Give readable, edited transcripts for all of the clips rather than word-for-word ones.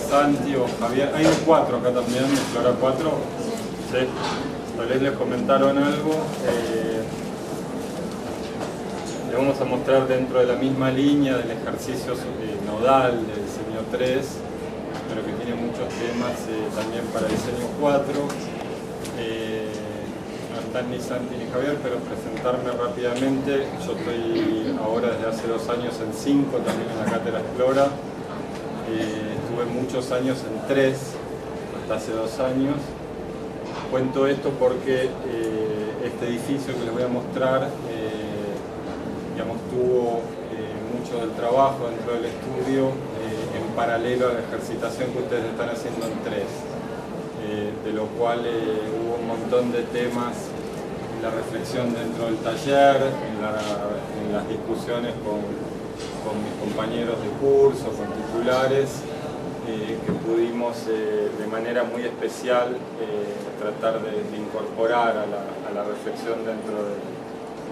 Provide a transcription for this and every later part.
Santi o Javier. Hay un 4 acá también, Explora 4. ¿Sí? Tal vez les comentaron algo. Le vamos a mostrar dentro de la misma línea del ejercicio nodal del diseño 3, pero que tiene muchos temas también para diseño 4. No están ni Santi ni Javier, pero presentarme rápidamente. Yo estoy ahora desde hace 2 años en 5, también en la cátedra Explora. Estuve muchos años en 3, hasta hace 2 años. Cuento esto porque este edificio que les voy a mostrar tuvo mucho del trabajo dentro del estudio en paralelo a la ejercitación que ustedes están haciendo en 3, de lo cual hubo un montón de temas en la reflexión dentro del taller, en las discusiones con mis compañeros de curso, con titulares, que pudimos de manera muy especial tratar de incorporar a la reflexión dentro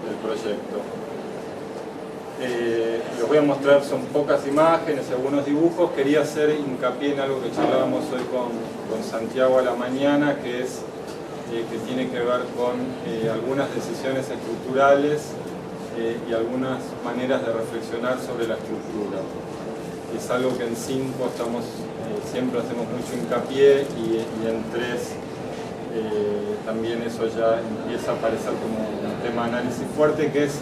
del proyecto. Les voy a mostrar, son pocas imágenes, algunos dibujos. Quería hacer hincapié en algo que charlábamos hoy con Santiago a la mañana, que tiene que ver con algunas decisiones estructurales y algunas maneras de reflexionar sobre la estructura. Es algo que en 5 siempre hacemos mucho hincapié y en 3 también eso ya empieza a aparecer como un tema de análisis fuerte, que es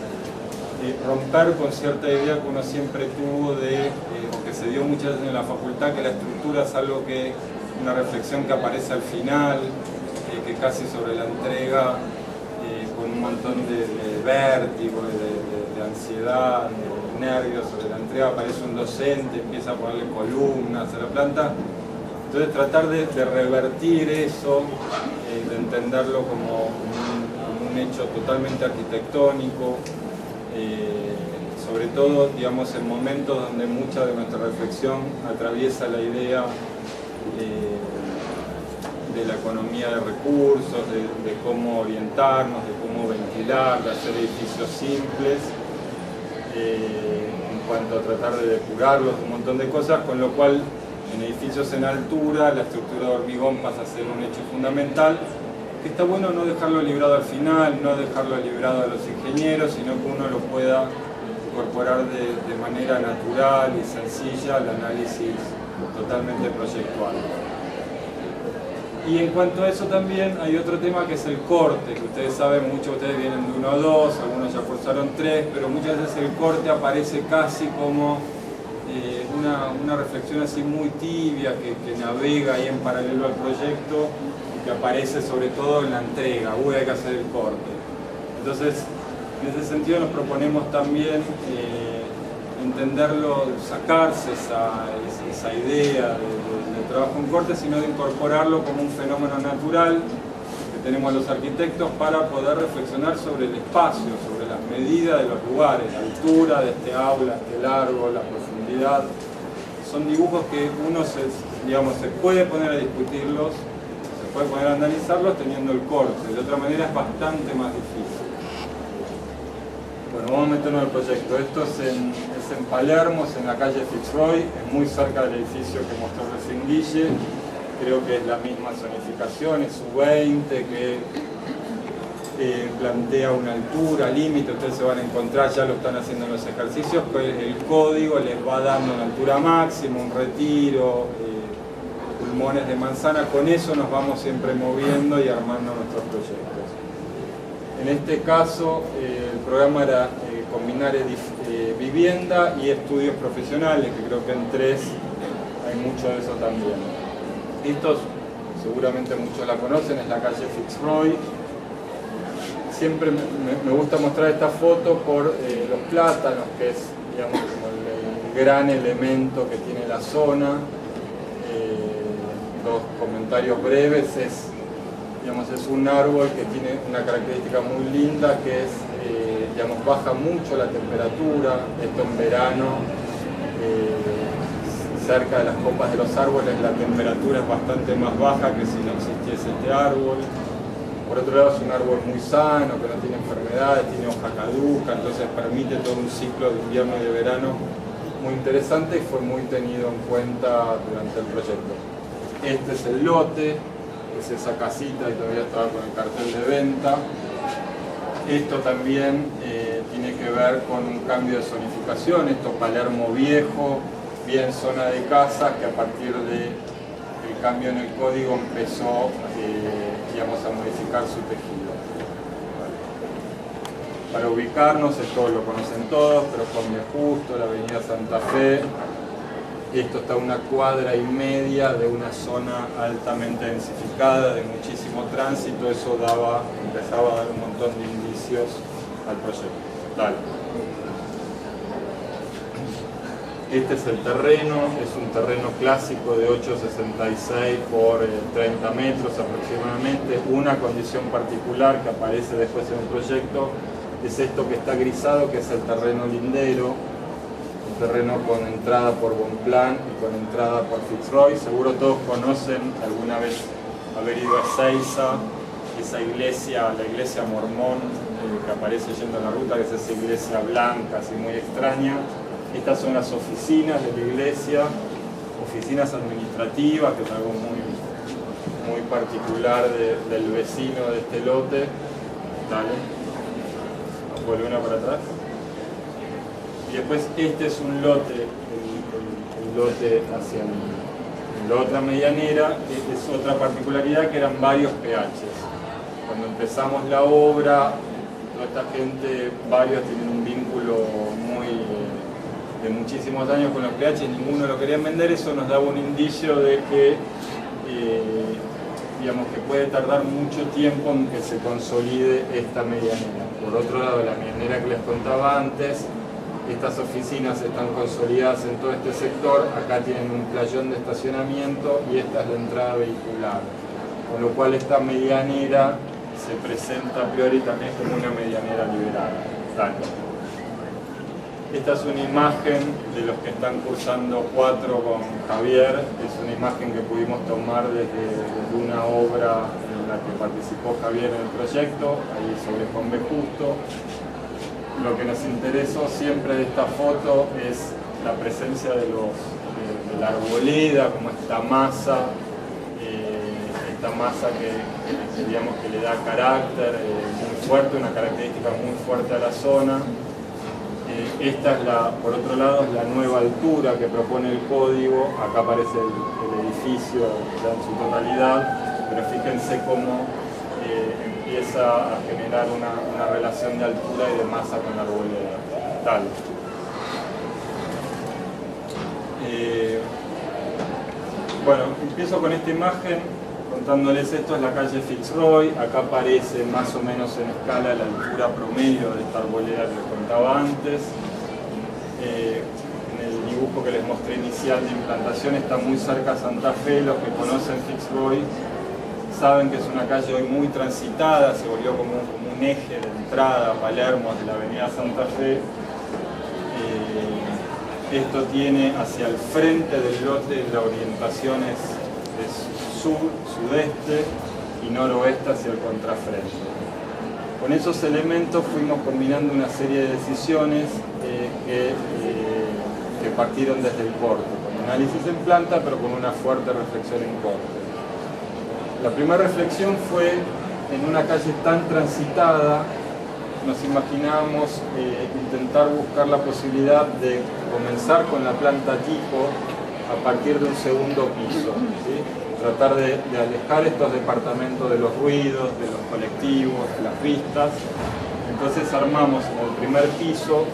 romper con cierta idea que uno siempre tuvo o que se dio muchas veces en la facultad, que la estructura es algo una reflexión que aparece al final, que casi sobre la entrega, con un montón de vértigo, de ansiedad, de nervios sobre la entrega, aparece un docente, empieza a ponerle columnas a la planta. Entonces tratar de revertir eso, de entenderlo como un hecho totalmente arquitectónico, sobre todo, digamos, en momentos donde mucha de nuestra reflexión atraviesa la idea de la economía de recursos, de cómo orientarnos, de cómo ventilar, de hacer edificios simples, en cuanto a tratar de depurarlos, un montón de cosas, con lo cual en edificios en altura la estructura de hormigón pasa a ser un hecho fundamental. Está bueno no dejarlo librado al final, no dejarlo librado a los ingenieros, sino que uno lo pueda incorporar de manera natural y sencilla al análisis totalmente proyectual. Y en cuanto a eso también hay otro tema que es el corte, que ustedes saben, muchos de ustedes vienen de 1 o 2, algunos ya cursaron 3, pero muchas veces el corte aparece casi como una reflexión así muy tibia que navega ahí en paralelo al proyecto, que aparece sobre todo en la entrega, hay que hacer el corte. Entonces, en ese sentido nos proponemos también entenderlo, sacarse esa idea de trabajo en corte, sino de incorporarlo como un fenómeno natural que tenemos los arquitectos para poder reflexionar sobre el espacio, sobre las medidas de los lugares, la altura de este aula, este largo, la profundidad. Son dibujos que uno se puede poner a discutirlos, puede poder analizarlos teniendo el corte, de otra manera es bastante más difícil. Bueno, vamos a meternos en el proyecto. Esto es en Palermo, es en la calle Fitzroy, es muy cerca del edificio que mostró recién Guille. Creo que es la misma zonificación, es U20, que plantea una altura, límite, ustedes se van a encontrar, ya lo están haciendo en los ejercicios, que el código les va dando una altura máxima, un retiro, pulmones de manzana. Con eso nos vamos siempre moviendo y armando nuestros proyectos. En este caso el programa era combinar vivienda y estudios profesionales, que creo que en 3 hay mucho de eso también. Estos seguramente muchos la conocen, es la calle Fitzroy. Siempre me gusta mostrar esta foto por los plátanos, que es, digamos, como el gran elemento que tiene la zona. Dos comentarios breves, es un árbol que tiene una característica muy linda, que es, baja mucho la temperatura. Esto en verano, cerca de las copas de los árboles, la temperatura es bastante más baja que si no existiese este árbol. Por otro lado, es un árbol muy sano, que no tiene enfermedades, tiene hoja caduca, entonces permite todo un ciclo de invierno y de verano muy interesante y fue muy tenido en cuenta durante el proyecto. Este es el lote, es esa casita y todavía estaba con el cartel de venta. Esto también tiene que ver con un cambio de zonificación, esto Palermo Viejo, bien zona de casas, que a partir del cambio en el código empezó digamos, a modificar su tejido. Vale. Para ubicarnos, esto lo conocen todos, pero con Justo, la avenida Santa Fe. Esto está a 1,5 cuadras de una zona altamente densificada, de muchísimo tránsito. Eso empezaba a dar un montón de indicios al proyecto. Dale. Este es el terreno, es un terreno clásico de 8,66 por 30 metros aproximadamente. Una condición particular que aparece después en el proyecto es esto que está grisado, que es el terreno lindero. Terreno con entrada por Bonpland y con entrada por Fitzroy. Seguro todos conocen alguna vez haber ido a Ezeiza, esa iglesia, la iglesia mormón que aparece yendo en la ruta, que es esa iglesia blanca, así muy extraña. Estas son las oficinas de la iglesia, oficinas administrativas, que es algo muy particular del vecino de este lote. Dale, vuelve una para atrás. Y después este es un lote, el lote hacia la otra medianera, es otra particularidad que eran varios PHs. Cuando empezamos la obra, toda esta gente, varios tienen un vínculo de muchísimos años con los PH, ninguno lo querían vender. Eso nos daba un indicio de que, digamos, que puede tardar mucho tiempo en que se consolide esta medianera. Por otro lado, la medianera que les contaba antes, estas oficinas están consolidadas en todo este sector. Acá tienen un playón de estacionamiento y esta es la entrada vehicular. Con lo cual esta medianera se presenta a priori también como una medianera liberada. Esta es una imagen de los que están cursando 4 con Javier. Es una imagen que pudimos tomar desde una obra en la que participó Javier en el proyecto, ahí sobre Juan B. Justo. Lo que nos interesó siempre de esta foto es la presencia de la arboleda, como esta masa que digamos que le da carácter muy fuerte, una característica muy fuerte a la zona. Esta es por otro lado, es la nueva altura que propone el código. Acá aparece el edificio ya en su totalidad, pero fíjense cómo empieza a generar una relación de altura y de masa con la arboleda. Tal. Bueno, empiezo con esta imagen contándoles esto. Es la calle Fitzroy. Acá aparece más o menos en escala la altura promedio de esta arboleda que les contaba antes. En el dibujo que les mostré inicial de implantación está muy cerca a Santa Fe. Los que conocen Fitzroy saben que es una calle hoy muy transitada, se volvió como un eje de entrada a Palermo de la avenida Santa Fe. Esto tiene hacia el frente del lote la orientación es sur, sudeste y noroeste hacia el contrafrente. Con esos elementos fuimos combinando una serie de decisiones que partieron desde el corte, con análisis en planta pero con una fuerte reflexión en corte. La primera reflexión fue, en una calle tan transitada, nos imaginábamos intentar buscar la posibilidad de comenzar con la planta tipo a partir de un segundo piso, ¿sí? Tratar de alejar estos departamentos de los ruidos, de los colectivos, de las vistas. Entonces armamos en el primer piso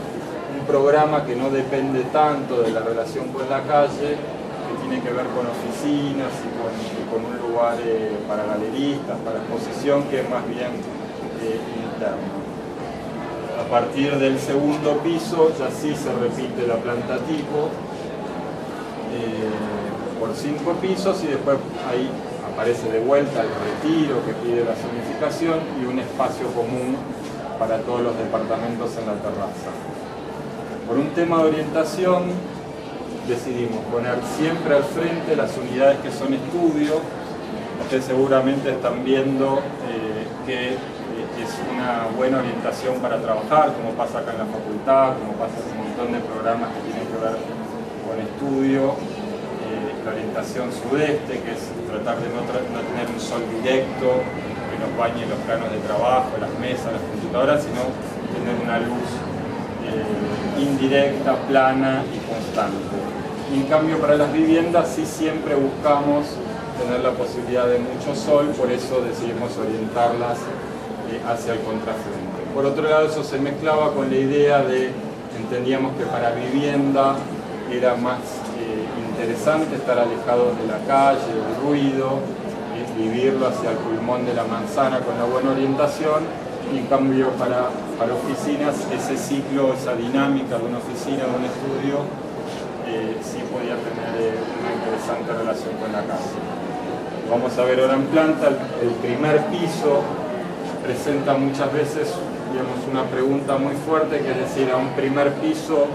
un programa que no depende tanto de la relación con la calle, que tiene que ver con oficinas y con un lugar para galeristas, para exposición, que es más bien interno. A partir del segundo piso ya sí se repite la planta tipo por 5 pisos y después ahí aparece de vuelta el retiro que pide la zonificación y un espacio común para todos los departamentos en la terraza. Por un tema de orientación decidimos poner siempre al frente las unidades que son estudio. Ustedes seguramente están viendo que es una buena orientación para trabajar, como pasa acá en la facultad, como pasa en un montón de programas que tienen que ver con estudio, la orientación sudeste, que es tratar de no tener un sol directo que nos bañe los planos de trabajo, las mesas, las computadoras, sino tener una luz indirecta, plana y constante. Y en cambio para las viviendas sí siempre buscamos tener la posibilidad de mucho sol, por eso decidimos orientarlas hacia el contrafrente. Por otro lado, eso se mezclaba con la idea de, entendíamos que para vivienda era más interesante estar alejados de la calle, del ruido, vivirlo hacia el pulmón de la manzana con la buena orientación, y en cambio para oficinas ese ciclo, esa dinámica de una oficina, de un estudio, sí podía tener una interesante relación con la casa. Vamos a ver ahora en planta. El primer piso presenta muchas veces, digamos, una pregunta muy fuerte, que es decir, a un primer piso,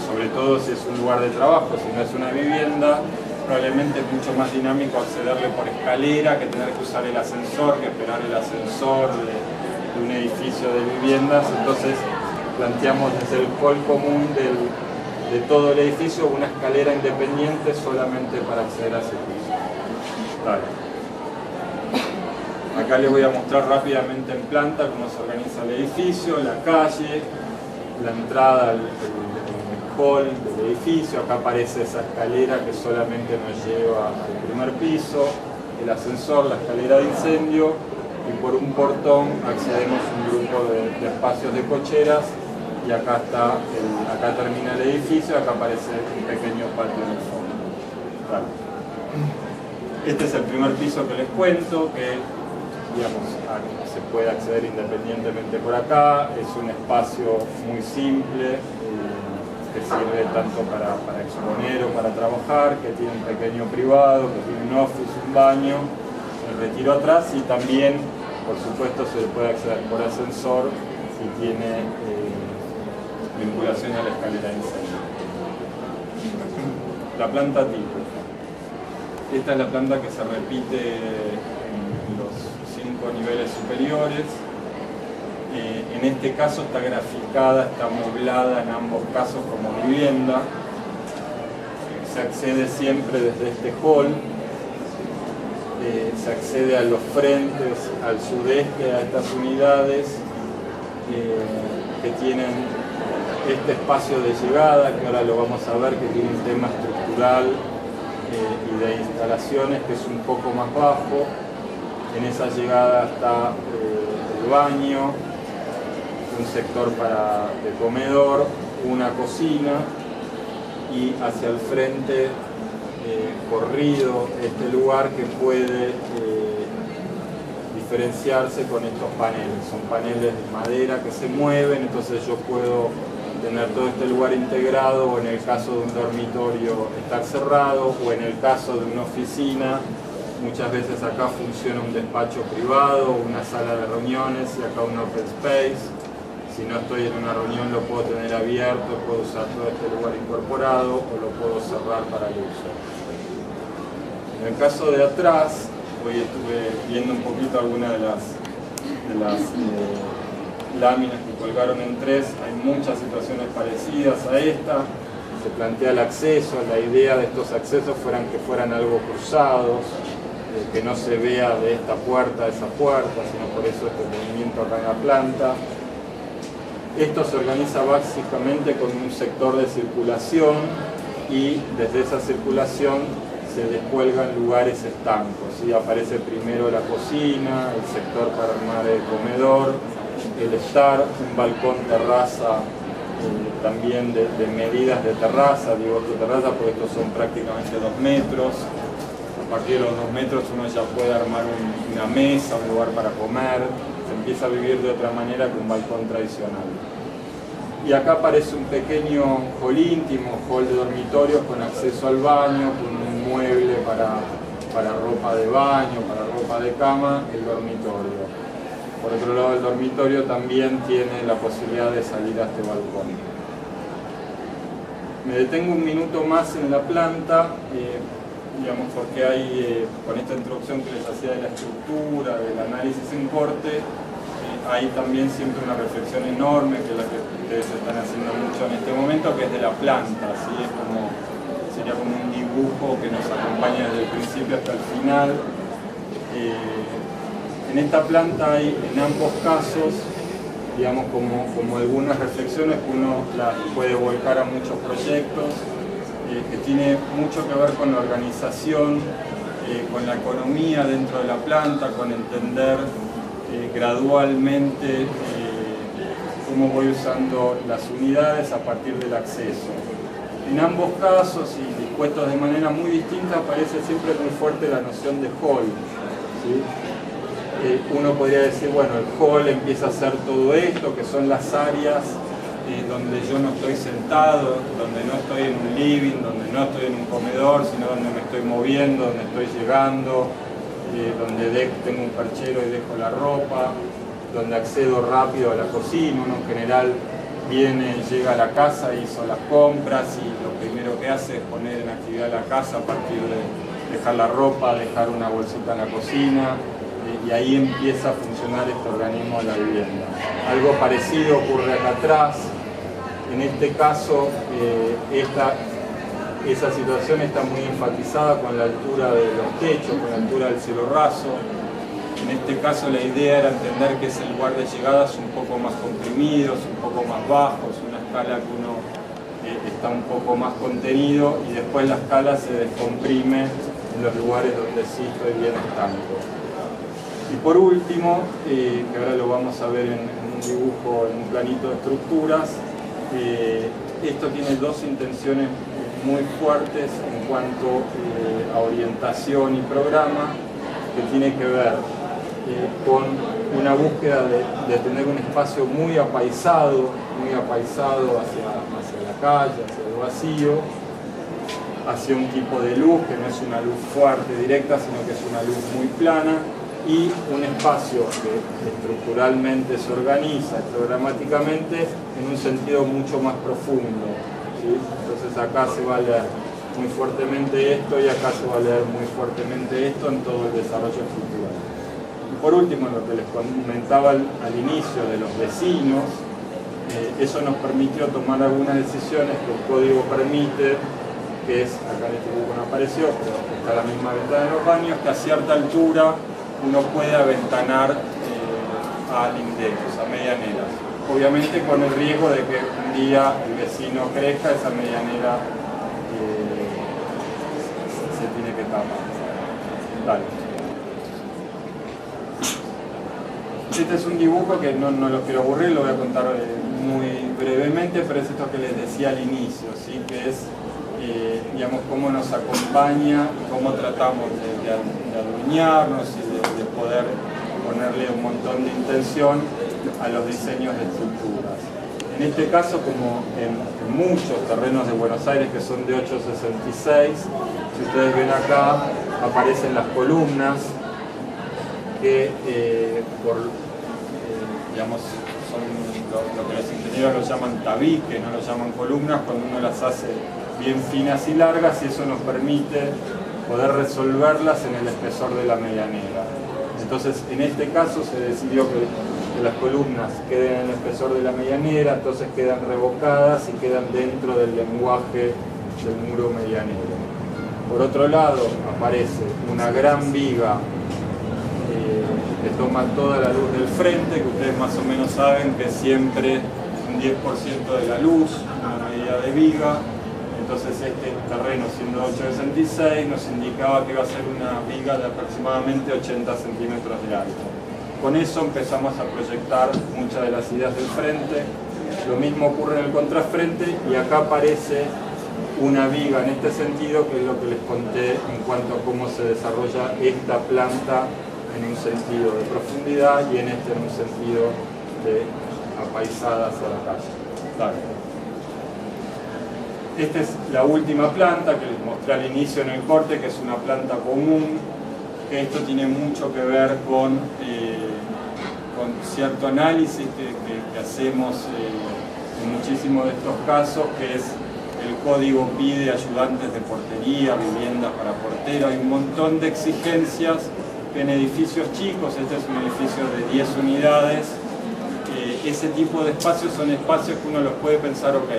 sobre todo si es un lugar de trabajo, si no es una vivienda, probablemente es mucho más dinámico accederle por escalera que tener que usar el ascensor, que esperar el ascensor de un edificio de viviendas. Entonces planteamos desde el hall común de todo el edificio una escalera independiente solamente para acceder a ese piso. Vale. Acá les voy a mostrar rápidamente en planta cómo se organiza el edificio, la calle, la entrada al hall del edificio. Acá aparece esa escalera que solamente nos lleva al primer piso, el ascensor, la escalera de incendio, y por un portón accedemos a un grupo de espacios de cocheras, y acá termina el edificio. Acá aparece un pequeño patio en el fondo. Vale. Este es el primer piso que les cuento, que digamos, se puede acceder independientemente por acá. Es un espacio muy simple, que sirve tanto para exponer o para trabajar, que tiene un pequeño privado, que tiene un office, un baño, el retiro atrás, y también, por supuesto, se puede acceder por ascensor si tiene vinculación a la escalera de incendio. La planta tipo. Esta es la planta que se repite en los 5 niveles superiores. En este caso está graficada, está moblada en ambos casos como vivienda. Se accede siempre desde este hall. Se accede a los frentes, al sudeste, a estas unidades que tienen este espacio de llegada, que ahora lo vamos a ver, que tiene un tema estructural y de instalaciones que es un poco más bajo. En esa llegada está el baño, un sector de comedor, una cocina, y hacia el frente corrido este lugar que puede diferenciarse con estos paneles. Son paneles de madera que se mueven, entonces yo puedo tener todo este lugar integrado, o en el caso de un dormitorio estar cerrado, o en el caso de una oficina, muchas veces acá funciona un despacho privado, una sala de reuniones, y acá un open space. Si no estoy en una reunión lo puedo tener abierto, puedo usar todo este lugar incorporado, o lo puedo cerrar para el uso. En el caso de atrás, hoy estuve viendo un poquito algunas de las láminas que colgaron en 3, hay muchas situaciones parecidas a esta. Se plantea el acceso, la idea de estos accesos que fueran algo cruzados, que no se vea de esta puerta a esa puerta, sino por eso este movimiento acá en la planta. Esto se organiza básicamente con un sector de circulación, y desde esa circulación se descuelgan lugares estancos, ¿sí? Aparece primero la cocina, el sector para armar el comedor, el estar, un balcón terraza, también de medidas de terraza, digo de terraza porque estos son prácticamente 2 metros. A partir de los 2 metros uno ya puede armar una mesa, un lugar para comer, se empieza a vivir de otra manera que un balcón tradicional. Y acá aparece un pequeño hall íntimo, hall de dormitorios con acceso al baño, con un mueble para ropa de baño, para ropa de cama, el dormitorio. Por otro lado, el dormitorio también tiene la posibilidad de salir a este balcón. Me detengo un minuto más en la planta, digamos, porque hay, con esta introducción que les hacía de la estructura, del análisis en corte, hay también siempre una reflexión enorme, que es la que ustedes están haciendo mucho en este momento, que es de la planta, ¿sí? Sería como un dibujo que nos acompaña desde el principio hasta el final. En esta planta hay, en ambos casos, digamos, como algunas reflexiones que uno las puede volcar a muchos proyectos, que tiene mucho que ver con la organización, con la economía dentro de la planta, con entender gradualmente cómo voy usando las unidades a partir del acceso. En ambos casos, y dispuestos de manera muy distinta, aparece siempre muy fuerte la noción de hall, ¿sí? Uno podría decir, bueno, el hall empieza a ser todo esto, que son las áreas donde yo no estoy sentado, donde no estoy en un living, donde no estoy en un comedor, sino donde me estoy moviendo, donde estoy llegando, donde tengo un perchero y dejo la ropa, donde accedo rápido a la cocina. Uno en general llega a la casa, hizo las compras y lo primero que hace es poner en actividad la casa a partir de dejar la ropa, dejar una bolsita en la cocina, y ahí empieza a funcionar este organismo de la vivienda. Algo parecido ocurre acá atrás. En este caso, esa situación está muy enfatizada con la altura de los techos, con la altura del cielo raso. En este caso la idea era entender que ese lugar de llegadas un poco más comprimidos, un poco más bajos, una escala que uno está un poco más contenido, y después la escala se descomprime en los lugares donde sí estoy bien estanco. Y por último, que ahora lo vamos a ver en un dibujo, en un planito de estructuras, esto tiene dos intenciones muy fuertes en cuanto a orientación y programa, que tiene que ver con una búsqueda de tener un espacio muy apaisado hacia la calle, hacia el vacío, hacia un tipo de luz que no es una luz fuerte, directa, sino que es una luz muy plana, y un espacio que estructuralmente se organiza programáticamente en un sentido mucho más profundo, ¿sí? Entonces acá se va a leer muy fuertemente esto y acá se va a leer muy fuertemente esto en todo el desarrollo estructural. Y por último, lo que les comentaba al inicio de los vecinos, eso nos permitió tomar algunas decisiones que el código permite, que es, acá en este dibujo no apareció, pero está la misma ventana de los baños, que a cierta altura uno puede aventanar a linderos, a medianeras. Obviamente con el riesgo de que un día el vecino crezca, esa medianera se tiene que tapar. Dale. Este es un dibujo que no los quiero aburrir, lo voy a contar muy brevemente, pero es esto que les decía al inicio, ¿sí? Que es digamos, cómo nos acompaña y cómo tratamos de adueñarnos y de poder ponerle un montón de intención a los diseños de estructuras. En este caso, como en muchos terrenos de Buenos Aires que son de 866, si ustedes ven acá, aparecen las columnas que digamos, son lo que los ingenieros lo llaman tabique, no lo llaman columnas, cuando uno las hace bien finas y largas, y eso nos permite poder resolverlas en el espesor de la medianera. Entonces, en este caso se decidió que las columnas queden en el espesor de la medianera, entonces quedan revocadas y quedan dentro del lenguaje del muro medianero. Por otro lado, aparece una gran viga que toma toda la luz del frente, que ustedes más o menos saben que siempre un 10% de la luz, una medida de viga. Entonces este terreno, siendo 866, nos indicaba que iba a ser una viga de aproximadamente 80 centímetros de alto. Con eso empezamos a proyectar muchas de las ideas del frente. Lo mismo ocurre en el contrafrente, y acá aparece una viga en este sentido, que es lo que les conté en cuanto a cómo se desarrolla esta planta en un sentido de profundidad y en este en un sentido de apaisada hacia la calle. Dale. Esta es la última planta que les mostré al inicio en el corte, que es una planta común, que esto tiene mucho que ver con cierto análisis que hacemos en muchísimos de estos casos, que es el código pide ayudantes de portería, viviendas para portero. Hay un montón de exigencias que en edificios chicos, este es un edificio de 10 unidades, ese tipo de espacios son espacios que uno los puede pensar, ok,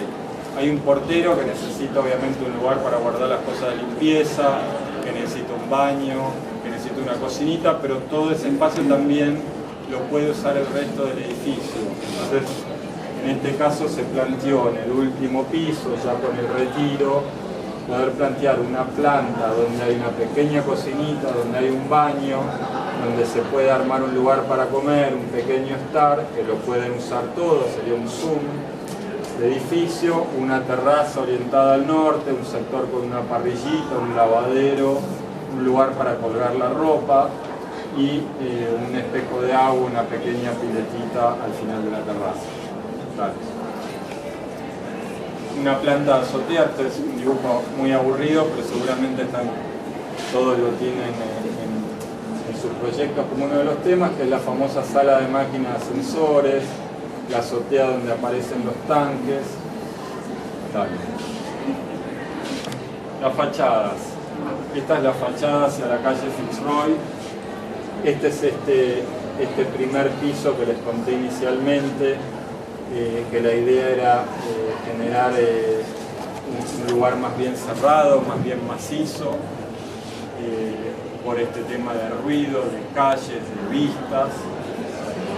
hay un portero que necesita obviamente un lugar para guardar las cosas de limpieza, que necesita un baño, que necesita una cocinita, pero todo ese espacio también lo puede usar el resto del edificio. Entonces, en este caso se planteó en el último piso, ya con el retiro, poder plantear una planta donde hay una pequeña cocinita, donde hay un baño, donde se puede armar un lugar para comer, un pequeño estar, que lo pueden usar todos, sería un zoom de edificio, una terraza orientada al norte, un sector con una parrillita, un lavadero, un lugar para colgar la ropa y un espejo de agua, una pequeña piletita al final de la terraza. Vale. Una planta de azotea, este es un dibujo muy aburrido, pero seguramente todos lo tienen en sus proyectos como uno de los temas, que es la famosa sala de máquinas de ascensores, la azotea donde aparecen los tanques. Dale. Las fachadas. Esta es la fachada hacia la calle Fitzroy. Este es este primer piso que les conté inicialmente, que la idea era generar un lugar más bien cerrado, más bien macizo, por este tema de ruido, de calles, de vistas.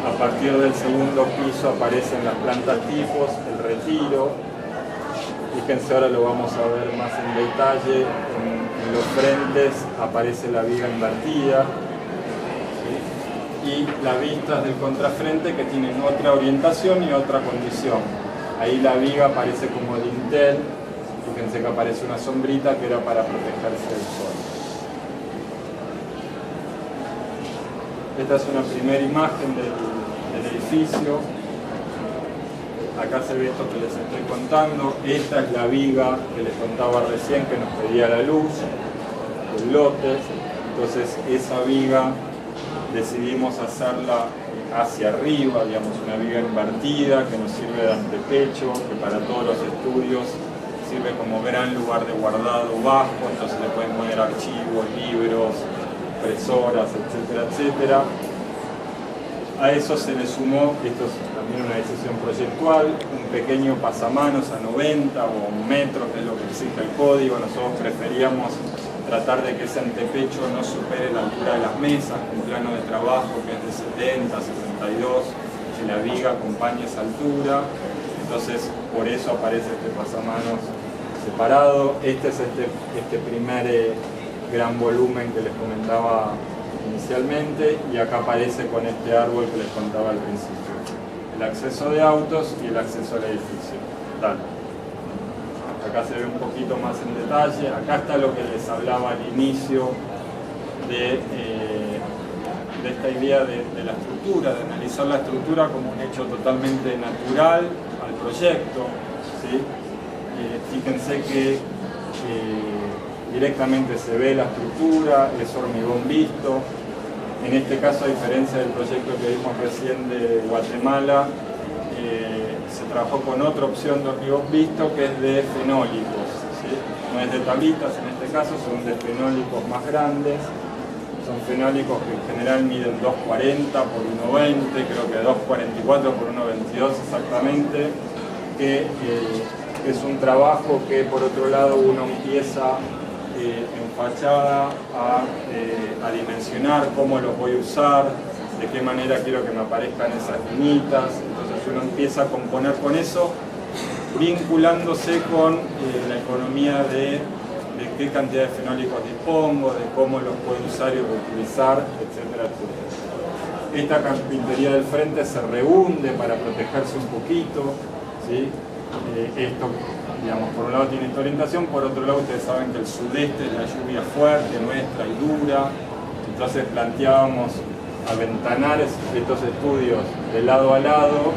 A partir del segundo piso aparecen las plantas tipos, el retiro. Fíjense, ahora lo vamos a ver más en detalle. En los frentes aparece la viga invertida, ¿sí? Y las vistas del contrafrente que tienen otra orientación y otra condición. Ahí la viga aparece como dintel. Fíjense que aparece una sombrita que era para protegerse del sol. Esta es una primera imagen del edificio. Acá se ve esto que les estoy contando. Esta es la viga que les contaba recién que nos pedía la luz, el lote. Entonces esa viga decidimos hacerla hacia arriba, digamos, una viga invertida que nos sirve de antepecho, que para todos los estudios sirve como gran lugar de guardado bajo, entonces le pueden poner archivos, libros, impresoras, etcétera, etcétera. A eso se le sumó, esto es también una decisión proyectual, un pequeño pasamanos a 90 o un metro, que es lo que exige el código. Nosotros preferíamos tratar de que ese antepecho no supere la altura de las mesas, un plano de trabajo que es de 70, 72, que la viga acompañe esa altura. Entonces, por eso aparece este pasamanos separado. Este es este primer gran volumen que les comentaba inicialmente, y acá aparece con este árbol que les contaba al principio. El acceso de autos y el acceso al edificio. Dale. Acá se ve un poquito más en detalle. Acá está lo que les hablaba al inicio de esta idea de la estructura, de analizar la estructura como un hecho totalmente natural al proyecto, ¿sí? Fíjense que directamente se ve la estructura, es hormigón visto. En este caso, a diferencia del proyecto que vimos recién de Guatemala, se trabajó con otra opción de hormigón visto que es de fenólicos, ¿sí? No es de tablitas en este caso, son de fenólicos más grandes. Son fenólicos que en general miden 2,40 por 1,20, creo que 2,44 por 1,22 exactamente, que es un trabajo que por otro lado uno empieza en fachada a dimensionar cómo los voy a usar, de qué manera quiero que me aparezcan esas linitas. Entonces uno empieza a componer con eso, vinculándose con la economía de qué cantidad de fenólicos dispongo, de cómo los puedo usar y reutilizar, etcétera, etcétera. Esta carpintería del frente se rehunde para protegerse un poquito, ¿sí? Esto, digamos, por un lado tiene esta orientación, por otro lado ustedes saben que el sudeste es la lluvia fuerte, nuestra y dura, entonces planteábamos aventanar estos estudios de lado a lado,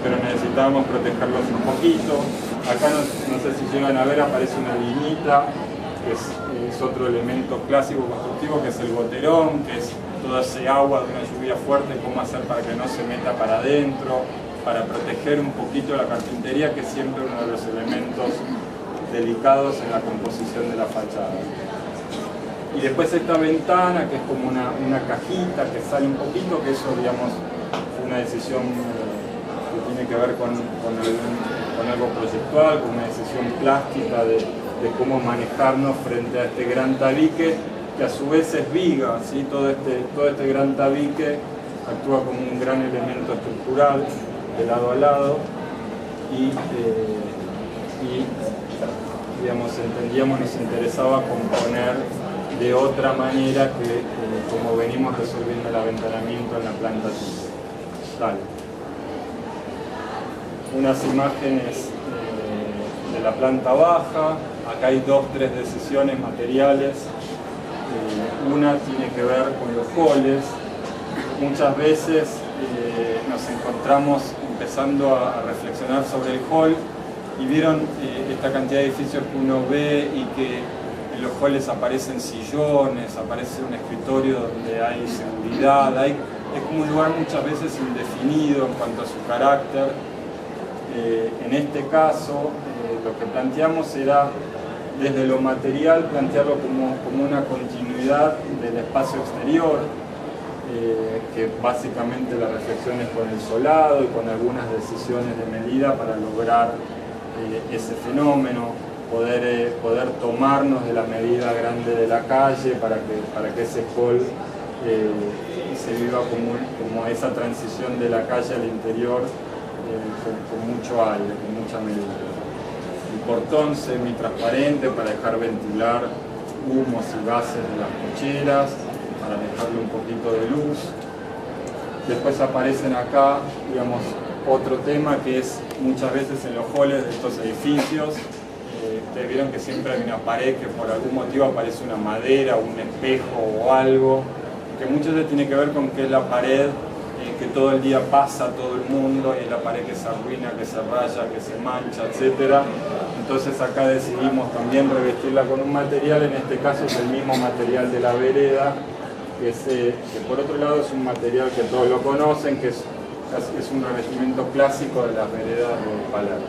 pero necesitábamos protegerlos un poquito. Acá no sé si llegan a ver, aparece una linita, que es otro elemento clásico constructivo, que es el goterón, que es toda ese agua de una lluvia fuerte, cómo hacer para que no se meta para adentro, para proteger un poquito la carpintería, que es siempre uno de los elementos delicados en la composición de la fachada. Y después esta ventana, que es como una cajita que sale un poquito, que eso, digamos, una decisión que tiene que ver con algo proyectual, con una decisión plástica de cómo manejarnos frente a este gran tabique, que a su vez es viga, ¿sí? Todo este gran tabique actúa como un gran elemento estructural de lado a lado y digamos, entendíamos, nos interesaba componer de otra manera que como venimos resolviendo el aventanamiento en la planta tipo. Dale. Unas imágenes de la planta baja. Acá hay 2-3 decisiones materiales. Una tiene que ver con los halls. Muchas veces nos encontramos empezando a reflexionar sobre el hall y vieron esta cantidad de edificios que uno ve y que en los halls aparecen sillones, aparece un escritorio donde hay seguridad, es como un lugar muchas veces indefinido en cuanto a su carácter. En este caso, lo que planteamos era, desde lo material, plantearlo como una continuidad del espacio exterior, que básicamente la reflexión es con el solado y con algunas decisiones de medida para lograr ese fenómeno, poder tomarnos de la medida grande de la calle para que ese hall se viva como esa transición de la calle al interior con mucho aire, con mucha medida. El portón semitransparente para dejar ventilar humos y gases de las cocheras, para dejarle un poquito de luz. Después aparecen acá, digamos, otro tema que es muchas veces en los halls de estos edificios. Ustedes vieron que siempre hay una pared que por algún motivo aparece una madera, un espejo o algo, que muchas veces tiene que ver con que es la pared que todo el día pasa todo el mundo, y es la pared que se arruina, que se raya, que se mancha, etc. Entonces acá decidimos también revestirla con un material, en este caso es el mismo material de la vereda, que por otro lado es un material que todos lo conocen, que es un revestimiento clásico de las veredas de Palermo.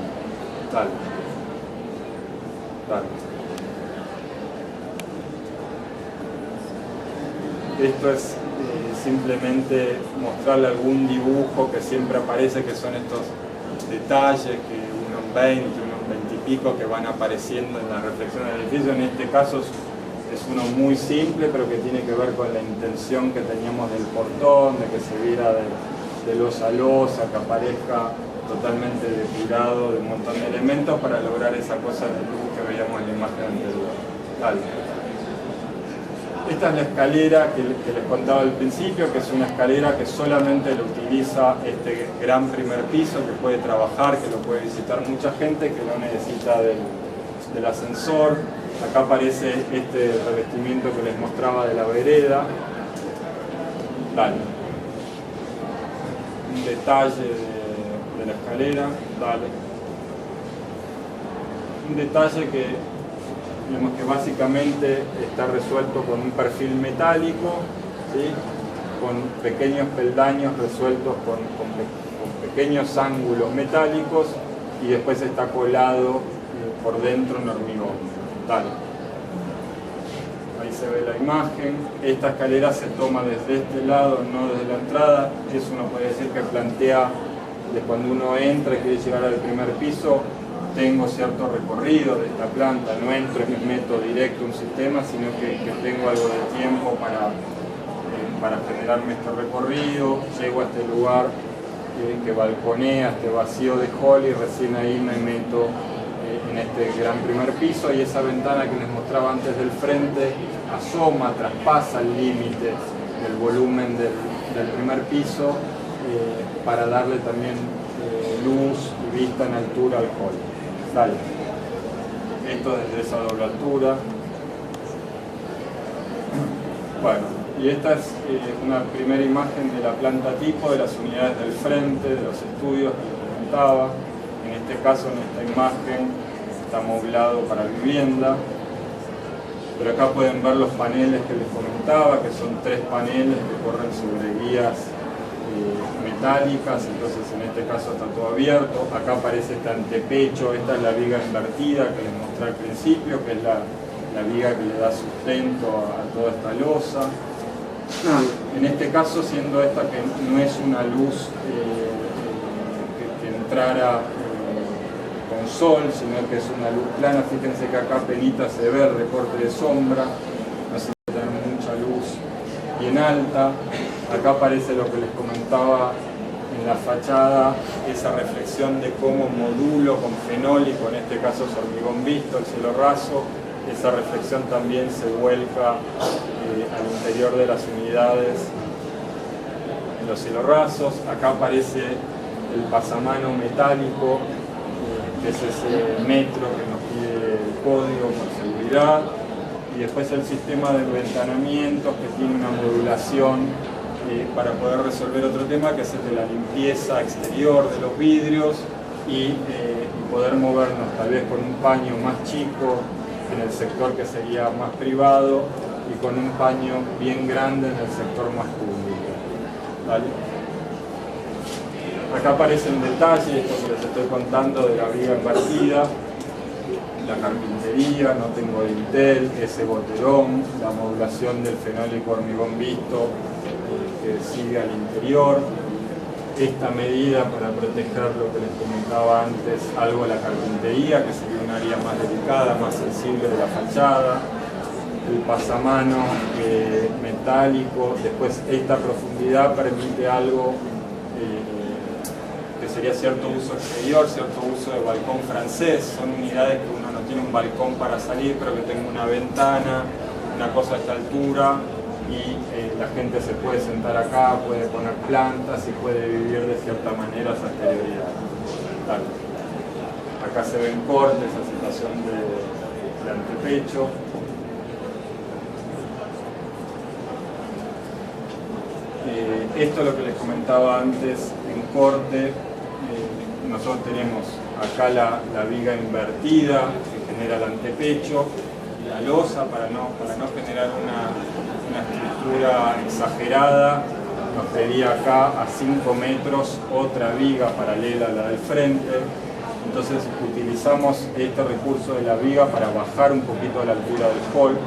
Dale. Esto es simplemente mostrarle algún dibujo que siempre aparece, que son estos detalles, que uno en 20, uno en 20 y pico, que van apareciendo en la reflexión del edificio. En este caso es uno muy simple, pero que tiene que ver con la intención que teníamos del portón, de que se viera de losa a losa, que aparezca totalmente depurado de un montón de elementos para lograr esa cosa de luz que veíamos en la imagen anterior. Dale. Esta es la escalera que les contaba al principio, que es una escalera que solamente lo utiliza este gran primer piso, que puede trabajar, que lo puede visitar mucha gente, que no necesita del ascensor. Acá aparece este revestimiento que les mostraba de la vereda. Dale. Un detalle de la escalera. Dale. Un detalle que, digamos, que básicamente está resuelto con un perfil metálico, ¿sí? Con pequeños peldaños resueltos con pequeños ángulos metálicos, y después está colado por dentro en hormigón. Dale. Ahí se ve la imagen. Esta escalera se toma desde este lado, no desde la entrada. Eso uno puede decir que plantea de cuando uno entra y quiere llegar al primer piso. Tengo cierto recorrido de esta planta, no entro y me meto directo a un sistema, sino que tengo algo de tiempo para generarme este recorrido. Llego a este lugar que balconea este vacío de hall, y recién ahí me meto en este gran primer piso, y esa ventana que les mostraba antes del frente asoma, traspasa el límite del volumen del primer piso para darle también luz y vista en altura al hall. Dale. Esto desde esa doble altura. Bueno, y esta es una primera imagen de la planta tipo, de las unidades del frente, de los estudios que les comentaba. En este caso, en esta imagen, está amoblado para vivienda. Pero acá pueden ver los paneles que les comentaba, que son 3 paneles que corren sobre guías metálicas, entonces en este caso está todo abierto. Acá aparece este antepecho, esta es la viga invertida que les mostré al principio, que es la viga que le da sustento a toda esta losa. En este caso, siendo esta que no es una luz que entrara con sol, sino que es una luz plana, fíjense que acá apenas se ve el recorte de sombra, no se puede tener mucha luz bien alta. Acá aparece lo que les comentaba en la fachada, esa reflexión de cómo modulo con fenólico, en este caso es hormigón visto, el cielo raso, esa reflexión también se vuelca al interior de las unidades en los cielos rasos. Acá aparece el pasamano metálico, que es ese metro que nos pide el código por seguridad, y después el sistema de ventanamientos que tiene una modulación para poder resolver otro tema, que es el de la limpieza exterior de los vidrios y poder movernos tal vez con un paño más chico en el sector que sería más privado y con un paño bien grande en el sector más público. ¿Vale? Acá aparece en detalle esto que les estoy contando de la viga invertida, la carpintería, no tengo dintel, ese boterón, la modulación del fenólico hormigón visto que sigue al interior, esta medida para proteger lo que les comentaba antes, algo de la carpintería, que sería un área más delicada, más sensible de la fachada, el pasamano metálico, después esta profundidad permite algo que sería cierto uso exterior, cierto uso de balcón francés. Son unidades que uno no tiene un balcón para salir, pero que tenga una ventana, una cosa a esta altura, y la gente se puede sentar acá, puede poner plantas y puede vivir de cierta manera esa exterioridad. Tal. Acá se ven cortes, esa situación de antepecho. Esto es lo que les comentaba antes en corte. Nosotros tenemos acá la viga invertida que genera el antepecho, la losa para no generar una estructura exagerada. Nos pedía acá a 5 metros otra viga paralela a la del frente. Entonces utilizamos este recurso de la viga para bajar un poquito la altura del hall.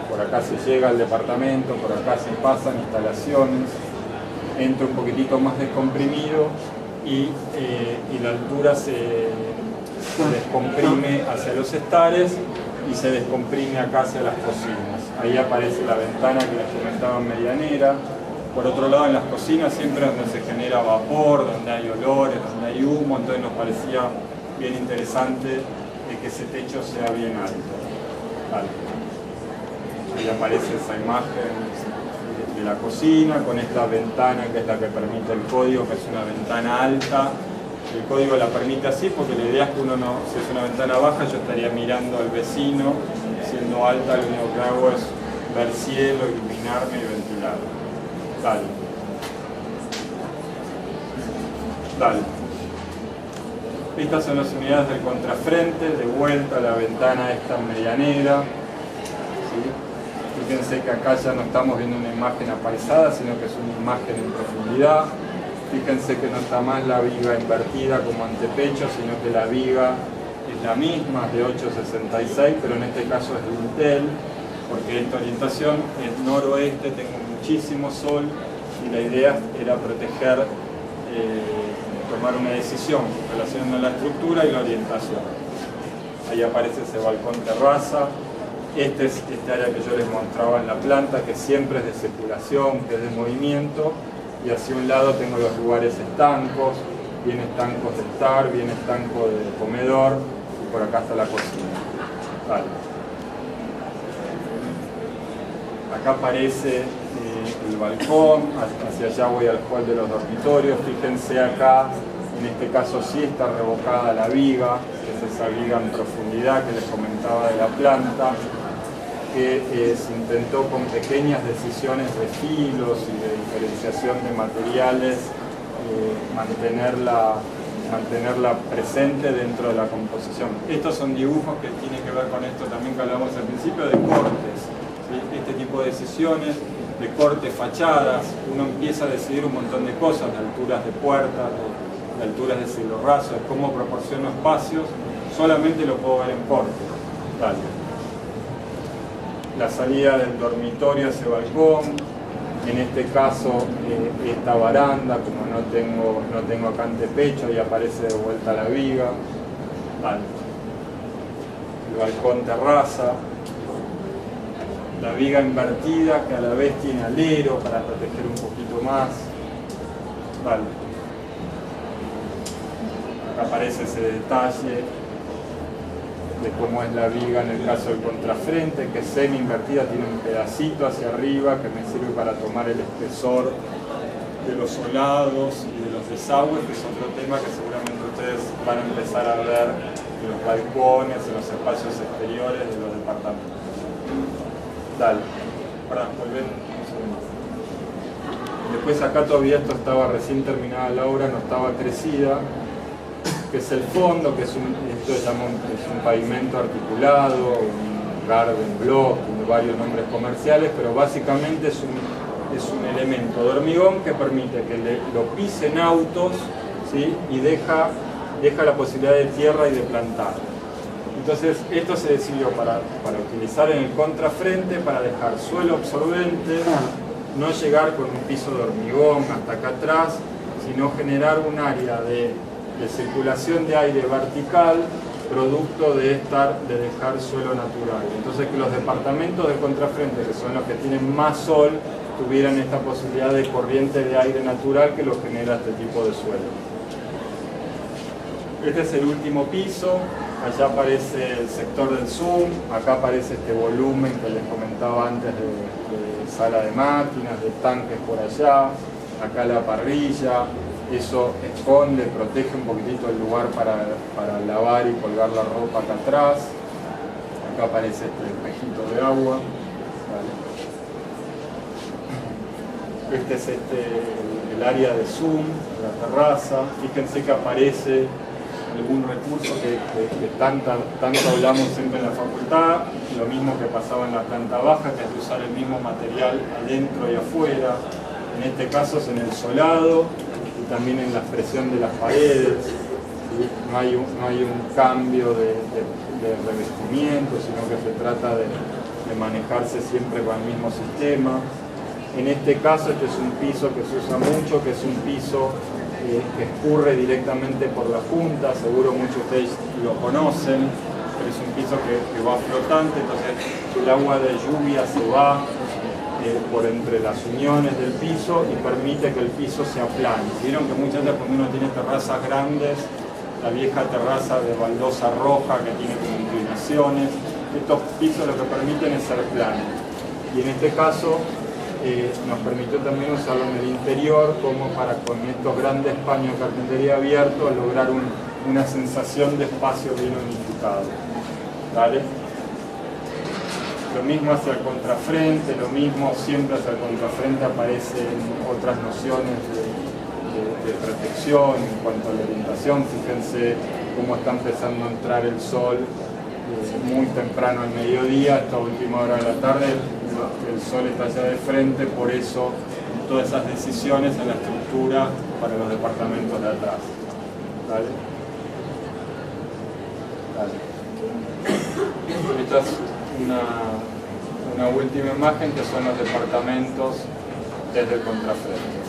Por acá se llega al departamento, por acá se pasan instalaciones, entra un poquitito más descomprimido y la altura se descomprime hacia los estares y se descomprime acá hacia las cocinas. Ahí aparece la ventana que les comentaba medianera. Por otro lado, en las cocinas siempre donde se genera vapor, donde hay olores, donde hay humo, entonces nos parecía bien interesante que ese techo sea bien alto. Vale. Ahí aparece esa imagen de la cocina con esta ventana que es la que permite el código, que es una ventana alta. El código la permite así porque la idea es que uno no, si es una ventana baja, yo estaría mirando al vecino, siendo alta lo único que hago es ver cielo, iluminarme y ventilar. Dale. Dale. Estas son las unidades del contrafrente, de vuelta a la ventana esta medianera. ¿Sí? Fíjense que acá ya no estamos viendo una imagen apaisada, sino que es una imagen en profundidad. Fíjense que no está más la viga invertida como antepecho, sino que la viga es la misma, es de 8,66, pero en este caso es dintel, porque esta orientación es noroeste, tengo muchísimo sol y la idea era proteger, tomar una decisión relacionando la estructura y la orientación. Ahí aparece ese balcón terraza. Este es este área que yo les mostraba en la planta, que siempre es de circulación, que es de movimiento. Y hacia un lado tengo los lugares estancos, bien estancos de estar, bien estanco de comedor, y por acá está la cocina. Vale. Acá aparece el balcón, hacia allá voy al hall de los dormitorios. Fíjense acá, en este caso sí está revocada la viga, que es esa viga en profundidad que les comentaba de la planta, que se intentó con pequeñas decisiones de filos y de diferenciación de materiales mantenerla presente dentro de la composición. Estos son dibujos que tienen que ver con esto también que hablamos al principio de cortes, ¿sí? Este tipo de decisiones de cortes, fachadas, uno empieza a decidir un montón de cosas, de alturas de puertas, de alturas de cielo raso, de cómo proporciono espacios, solamente lo puedo ver en corte. Dale. La salida del dormitorio hacia el balcón, En este caso, esta baranda, como no tengo acá antepecho, y aparece de vuelta la viga. Vale. El balcón terraza. La viga invertida, que a la vez tiene alero para proteger un poquito más. Vale. Acá aparece ese detalle de cómo es la viga en el caso del contrafrente, que es semi invertida, tiene un pedacito hacia arriba que me sirve para tomar el espesor de los solados y de los desagües, que es otro tema que seguramente ustedes van a empezar a ver en los balcones, en los espacios exteriores de los departamentos. Dale, perdón, volver un segundo. Después acá todavía esto estaba recién terminada la obra, no estaba crecida, que es el fondo, que es esto se llama es un pavimento articulado, un garden block, tiene varios nombres comerciales, pero básicamente es un elemento de hormigón que permite que lo pisen autos, ¿sí? Y deja la posibilidad de tierra y de plantar. Entonces esto se decidió para utilizar en el contrafrente, para dejar suelo absorbente, no llegar con un piso de hormigón hasta acá atrás, sino generar un área de circulación de aire vertical producto de dejar suelo natural. Entonces que los departamentos de contrafrente, que son los que tienen más sol, tuvieran esta posibilidad de corriente de aire natural que lo genera este tipo de suelo. Este es el último piso, allá aparece el sector del Zoom, acá aparece este volumen que les comentaba antes de sala de máquinas, de tanques por allá, acá la parrilla. Eso esconde, protege un poquitito el lugar para lavar y colgar la ropa acá atrás. Acá aparece este espejito de agua. Vale. Este es el área de Zoom, la terraza. Fíjense que aparece algún recurso que tanto hablamos siempre en la facultad, lo mismo que pasaba en la planta baja, que es usar el mismo material adentro y afuera. En este caso es en el solado, también en la expresión de las paredes, ¿sí? No hay un cambio de revestimiento, sino que se trata de manejarse siempre con el mismo sistema. En este caso este es un piso que se usa mucho, que es un piso que escurre directamente por la punta, seguro muchos de ustedes lo conocen, pero es un piso que va flotante, entonces el agua de lluvia se va por entre las uniones del piso y permite que el piso se aplane. Vieron que muchas veces cuando uno tiene terrazas grandes, la vieja terraza de baldosa roja que tiene como inclinaciones, estos pisos lo que permiten es ser planos. Y en este caso nos permitió también usarlo en el interior como para con estos grandes paños de carpintería abiertos lograr una sensación de espacio bien unificado. ¿Vale? Lo mismo hacia el contrafrente, lo mismo siempre hacia el contrafrente aparecen otras nociones de protección en cuanto a la orientación. Fíjense cómo está empezando a entrar el sol muy temprano al mediodía, esta última hora de la tarde, el sol está allá de frente, por eso todas esas decisiones en la estructura para los departamentos de atrás. ¿Vale? Vale. Esta es una última imagen que son los departamentos desde el contrafrente.